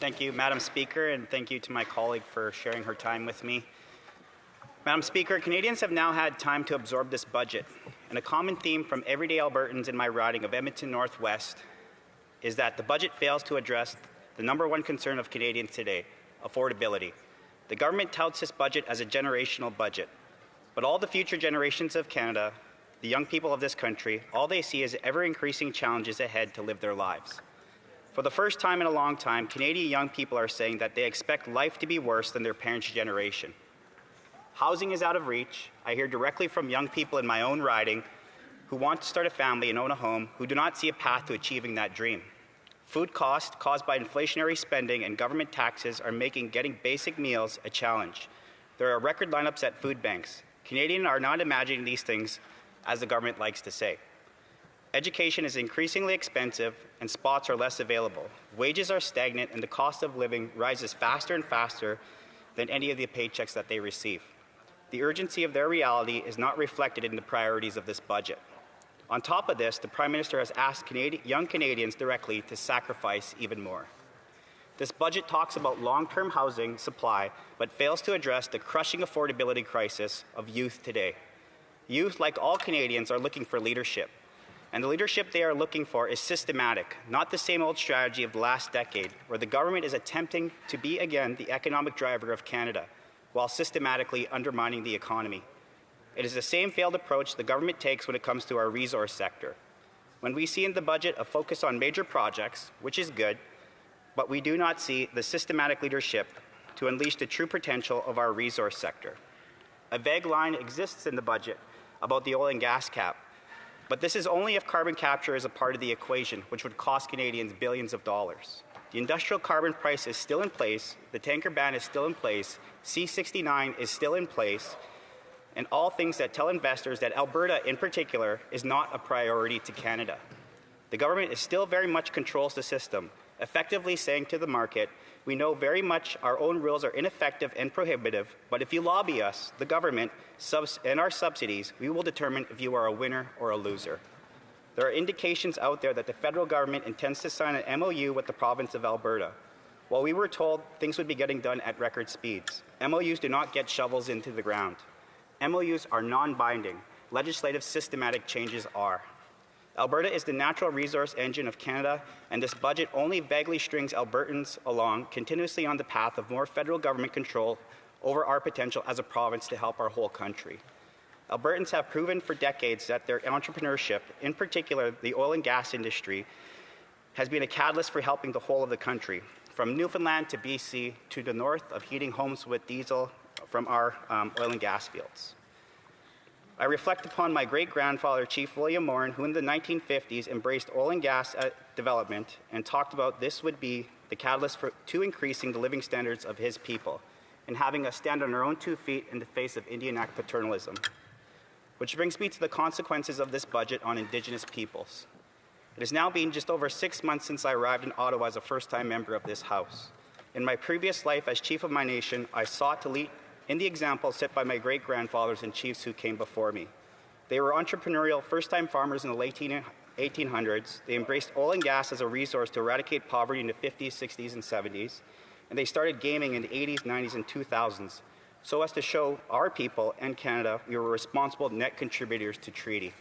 Thank you, Madam Speaker, and thank you to my colleague for sharing her time with me. Madam Speaker, Canadians have now had time to absorb this budget, and a common theme from everyday Albertans in my riding of Edmonton Northwest is that the budget fails to address the #1 concern of Canadians today, affordability. The government touts this budget as a generational budget, but all the future generations of Canada, the young people of this country, all they see is ever-increasing challenges ahead to live their lives. For the first time in a long time, Canadian young people are saying that they expect life to be worse than their parents' generation. Housing is out of reach. I hear directly from young people in my own riding who want to start a family and own a home who do not see a path to achieving that dream. Food costs caused by inflationary spending and government taxes are making getting basic meals a challenge. There are record lineups at food banks. Canadians are not imagining these things, as the government likes to say. Education is increasingly expensive and spots are less available. Wages are stagnant and the cost of living rises faster and faster than any of the paychecks that they receive. The urgency of their reality is not reflected in the priorities of this budget. On top of this, the Prime Minister has asked young Canadians directly to sacrifice even more. This budget talks about long-term housing supply, but fails to address the crushing affordability crisis of youth today. Youth, like all Canadians, are looking for leadership. And the leadership they are looking for is systematic, not the same old strategy of the last decade, where the government is attempting to be again the economic driver of Canada, while systematically undermining the economy. It is the same failed approach the government takes when it comes to our resource sector. When we see in the budget a focus on major projects, which is good, but we do not see the systematic leadership to unleash the true potential of our resource sector. A vague line exists in the budget about the oil and gas cap, but this is only if carbon capture is a part of the equation, which would cost Canadians billions of dollars. The industrial carbon price is still in place, the tanker ban is still in place, C-69 is still in place, and all things that tell investors that Alberta, in particular, is not a priority to Canada. The government still very much controls the system, effectively saying to the market, we know very much our own rules are ineffective and prohibitive, but if you lobby us, the government, and our subsidies, we will determine if you are a winner or a loser. There are indications out there that the federal government intends to sign an MOU with the province of Alberta. While we were told things would be getting done at record speeds, MOUs do not get shovels into the ground. MOUs are non-binding. Legislative systematic changes are. Alberta is the natural resource engine of Canada, and this budget only vaguely strings Albertans along continuously on the path of more federal government control over our potential as a province to help our whole country. Albertans have proven for decades that their entrepreneurship, in particular the oil and gas industry, has been a catalyst for helping the whole of the country, from Newfoundland to BC to the north of heating homes with diesel from our oil and gas fields. I reflect upon my great-grandfather, Chief William Morin, who in the 1950s embraced oil and gas development and talked about this would be the catalyst to increasing the living standards of his people and having us stand on our own 2 feet in the face of Indian Act paternalism. Which brings me to the consequences of this budget on Indigenous peoples. It has now been just over 6 months since I arrived in Ottawa as a first-time member of this House. In my previous life as Chief of my nation, I sought to lead in the example set by my great-grandfathers and chiefs who came before me. They were entrepreneurial first-time farmers in the late 1800s. They embraced oil and gas as a resource to eradicate poverty in the 50s, 60s, and 70s. And they started gaming in the 80s, 90s, and 2000s so as to show our people and Canada we were responsible net contributors to treaty.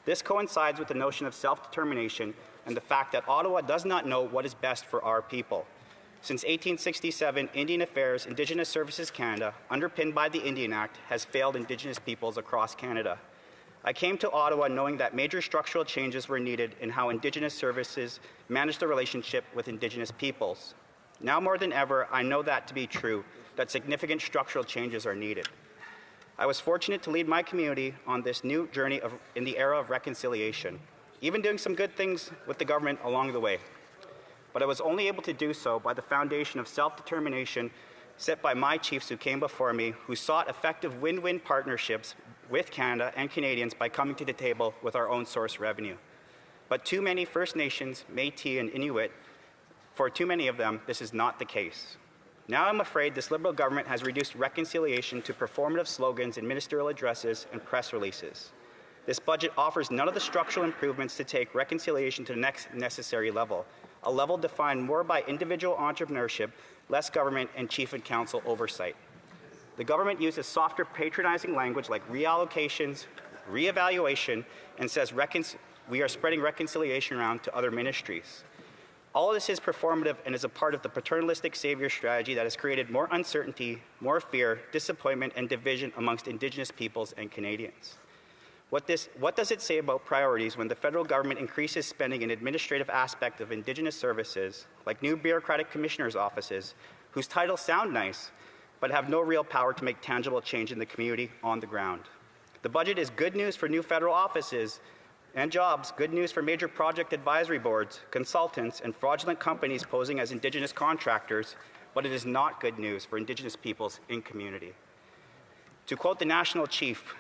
This coincides with the notion of self-determination and the fact that Ottawa does not know what is best for our people. Since 1867, Indian Affairs, Indigenous Services Canada, underpinned by the Indian Act, has failed Indigenous peoples across Canada. I came to Ottawa knowing that major structural changes were needed in how Indigenous services manage the relationship with Indigenous peoples. Now more than ever, I know that to be true, that significant structural changes are needed. I was fortunate to lead my community on this new journey in the era of reconciliation, even doing some good things with the government along the way. But I was only able to do so by the foundation of self-determination set by my chiefs who came before me, who sought effective win-win partnerships with Canada and Canadians by coming to the table with our own source revenue. But too many First Nations, Métis, and Inuit, for too many of them, this is not the case. Now I'm afraid this Liberal government has reduced reconciliation to performative slogans in ministerial addresses and press releases. This budget offers none of the structural improvements to take reconciliation to the next necessary level. a level defined more by individual entrepreneurship, less government, and chief and council oversight. The government uses softer, patronizing language like reallocations, reevaluation, and says we are spreading reconciliation around to other ministries. All of this is performative and is a part of the paternalistic savior strategy that has created more uncertainty, more fear, disappointment, and division amongst Indigenous peoples and Canadians. What does it say about priorities when the federal government increases spending in administrative aspects of Indigenous services, like new bureaucratic commissioners' offices, whose titles sound nice, but have no real power to make tangible change in the community on the ground? The budget is good news for new federal offices and jobs, good news for major project advisory boards, consultants, and fraudulent companies posing as Indigenous contractors, but it is not good news for Indigenous peoples in community. To quote the National Chief,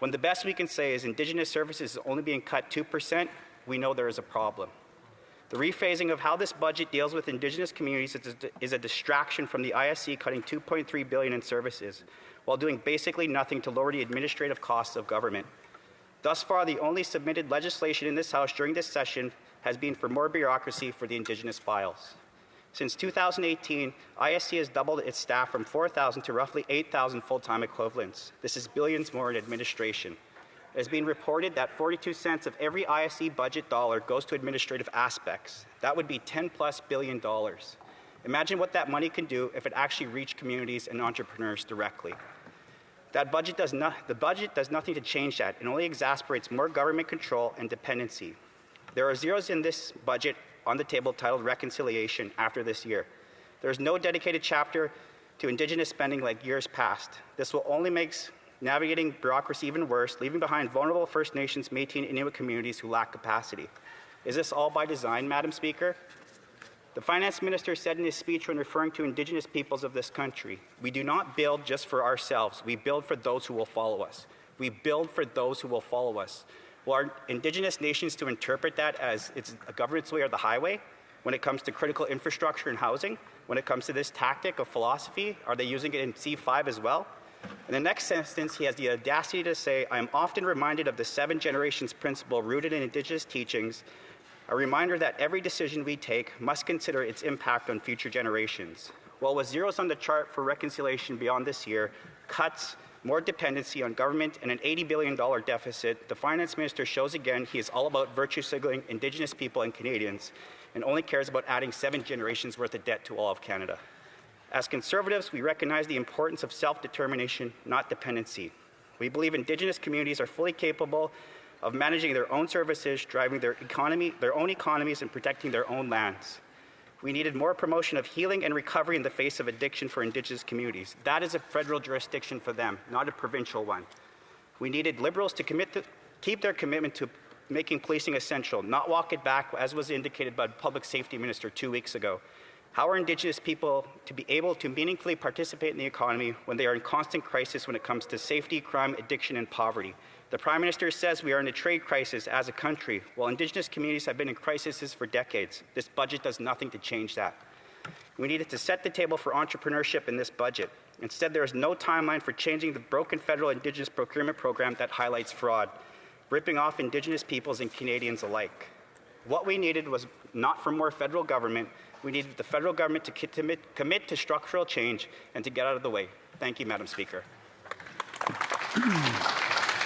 when the best we can say is Indigenous services is only being cut 2%, we know there is a problem. The rephasing of how this budget deals with Indigenous communities is a distraction from the ISC cutting $2.3 billion in services, while doing basically nothing to lower the administrative costs of government. Thus far, the only submitted legislation in this House during this session has been for more bureaucracy for the Indigenous files. Since 2018, ISC has doubled its staff from 4,000 to roughly 8,000 full-time equivalents. This is billions more in administration. It has been reported that 42 cents of every ISC budget dollar goes to administrative aspects. That would be $10+ billion. Imagine what that money can do if it actually reached communities and entrepreneurs directly. The budget does nothing to change that. It only exacerbates more government control and dependency. There are zeros in this budget on the table titled Reconciliation after this year. There is no dedicated chapter to Indigenous spending like years past. This will only make navigating bureaucracy even worse, leaving behind vulnerable First Nations, Métis, and Inuit communities who lack capacity. Is this all by design, Madam Speaker? The Finance Minister said in his speech when referring to Indigenous peoples of this country, we do not build just for ourselves, we build for those who will follow us. We build for those who will follow us. Well, are Indigenous nations to interpret that as it's a government's way or the highway? When it comes to critical infrastructure and housing? When it comes to this tactic of philosophy, are they using it in C5 as well? In the next sentence, he has the audacity to say, I am often reminded of the 7 generations principle rooted in Indigenous teachings, a reminder that every decision we take must consider its impact on future generations. Well, with zeros on the chart for reconciliation beyond this year, cuts, more dependency on government, and an $80 billion deficit, the Finance Minister shows again he is all about virtue signaling Indigenous people and Canadians and only cares about adding 7 generations worth of debt to all of Canada. As Conservatives, we recognize the importance of self-determination, not dependency. We believe Indigenous communities are fully capable of managing their own services, driving their own economies, and protecting their own lands. We needed more promotion of healing and recovery in the face of addiction for Indigenous communities. That is a federal jurisdiction for them, not a provincial one. We needed Liberals to keep their commitment to making policing essential, not walk it back, as was indicated by the Public Safety Minister 2 weeks ago. How are Indigenous people to be able to meaningfully participate in the economy when they are in constant crisis when it comes to safety, crime, addiction, and poverty? The Prime Minister says we are in a trade crisis as a country, while Indigenous communities have been in crises for decades. This budget does nothing to change that. We needed to set the table for entrepreneurship in this budget. Instead, there is no timeline for changing the broken federal Indigenous procurement program that highlights fraud, ripping off Indigenous peoples and Canadians alike. What we needed was not for more federal government. We needed the federal government to commit to structural change and to get out of the way. Thank you, Madam Speaker.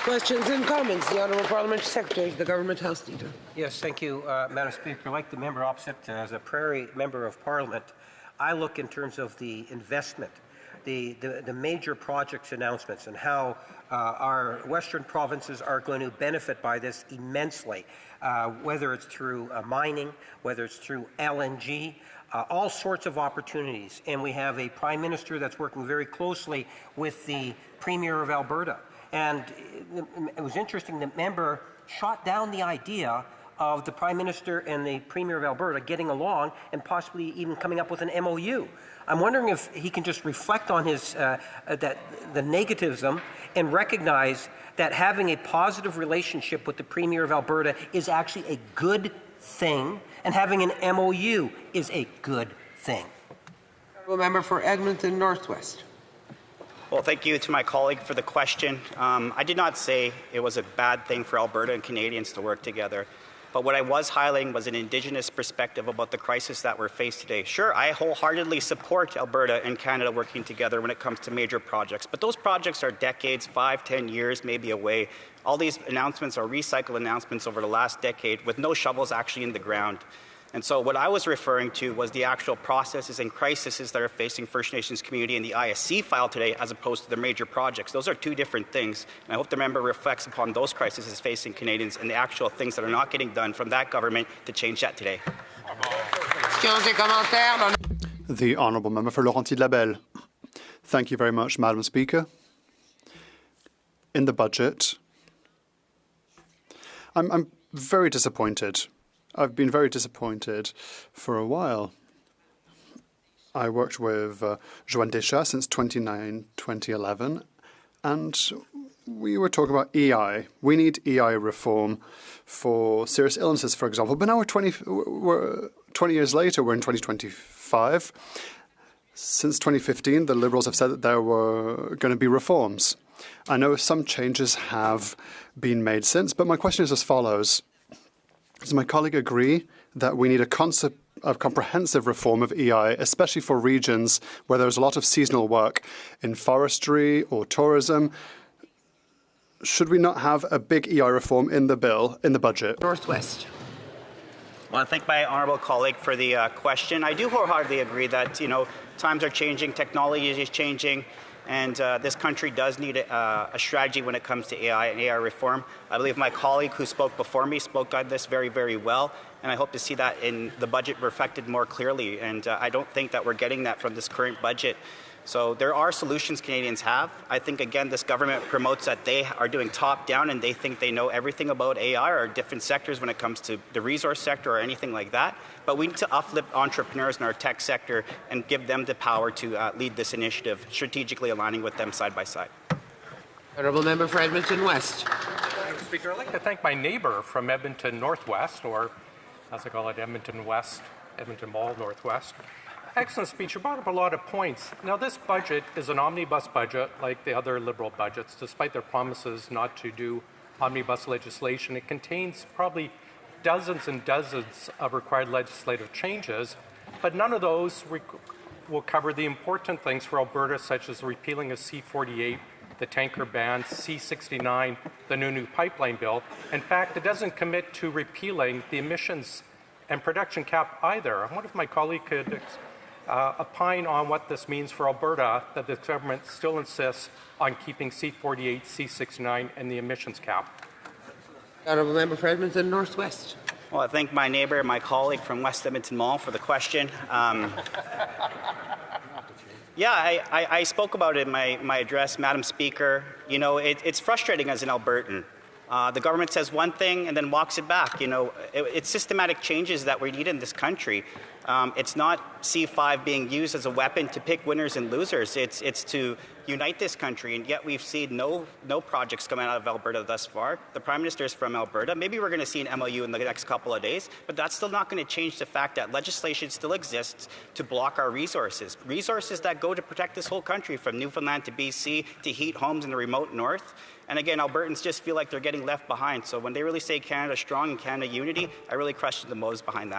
Questions and comments. The Honourable Parliamentary Secretary to the Government House Leader. Yes, thank you, Madam Speaker. Like the member opposite, as a Prairie Member of Parliament, I look in terms of the investment, the major projects announcements, and how our Western provinces are going to benefit by this immensely, whether it's through mining, whether it's through LNG, all sorts of opportunities. And we have a Prime Minister that's working very closely with the Premier of Alberta. And it was interesting, the member shot down the idea of the Prime Minister and the Premier of Alberta getting along and possibly even coming up with an MOU. I'm wondering if he can just reflect on his the negativism and recognize that having a positive relationship with the Premier of Alberta is actually a good thing, and having an MOU is a good thing. Honourable Member for Edmonton Northwest. Well, thank you to my colleague for the question. I did not say it was a bad thing for Alberta and Canadians to work together. But what I was highlighting was an Indigenous perspective about the crisis that we're faced today. Sure, I wholeheartedly support Alberta and Canada working together when it comes to major projects, but those projects are decades, 5, 10 years maybe away. All these announcements are recycled announcements over the last decade with no shovels actually in the ground. And so what I was referring to was the actual processes and crises that are facing First Nations community in the ISC file today as opposed to the major projects. Those are two different things. And I hope the member reflects upon those crises facing Canadians and the actual things that are not getting done from that government to change that today. The Honourable Member for Laurentides-Labelle. Thank you very much, Madam Speaker. In the budget, I'm very disappointed. I've been very disappointed for a while. I worked with Joanne Deschamps since 2011, and we were talking about EI. We need EI reform for serious illnesses, for example. But now we're 20 years later, we're in 2025. Since 2015, the Liberals have said that there were going to be reforms. I know some changes have been made since, but my question is as follows. Does my colleague agree that we need a comprehensive reform of EI, especially for regions where there's a lot of seasonal work in forestry or tourism? Should we not have a big EI reform in the bill, in the budget? Northwest. I want to thank my honourable colleague for the question. I do wholeheartedly agree that, times are changing, technology is changing, and this country does need a strategy when it comes to AI and AI reform. I believe my colleague who spoke before me spoke on this very, very well, and I hope to see that in the budget reflected more clearly. And I don't think that we're getting that from this current budget. So there are solutions Canadians have. I think, again, this government promotes that they are doing top-down and they think they know everything about AI or different sectors when it comes to the resource sector or anything like that. But we need to uplift entrepreneurs in our tech sector and give them the power to lead this initiative, strategically aligning with them side by side. Honourable Member for Edmonton West. Mr. Speaker, I'd like to thank my neighbour from Edmonton Northwest, or as I call it, Edmonton West, Edmonton Mall Northwest. Excellent speech. You brought up a lot of points. Now, this budget is an omnibus budget like the other Liberal budgets. Despite their promises not to do omnibus legislation, it contains probably dozens and dozens of required legislative changes, but none of those will cover the important things for Alberta, such as repealing of C-48, the tanker ban, C-69, the new pipeline bill. In fact, it doesn't commit to repealing the emissions and production cap either. I wonder if my colleague could opine on what this means for Alberta, that the government still insists on keeping C-48, C-69, and the emissions cap. Honourable Member for Edmonton Northwest. Well, I thank my neighbour, my colleague from West Edmonton Mall for the question. I spoke about it in my address, Madam Speaker. It's frustrating as an Albertan. The government says one thing and then walks it back. It's systematic changes that we need in this country. It's not C5 being used as a weapon to pick winners and losers. It's to unite this country, and yet we've seen no projects coming out of Alberta thus far. The Prime Minister is from Alberta. Maybe we're going to see an MOU in the next couple of days, but that's still not going to change the fact that legislation still exists to block our resources. Resources that go to protect this whole country, from Newfoundland to BC to heat homes in the remote north. And again, Albertans just feel like they're getting left behind. So when they really say Canada strong and Canada unity, I really question the motives behind that.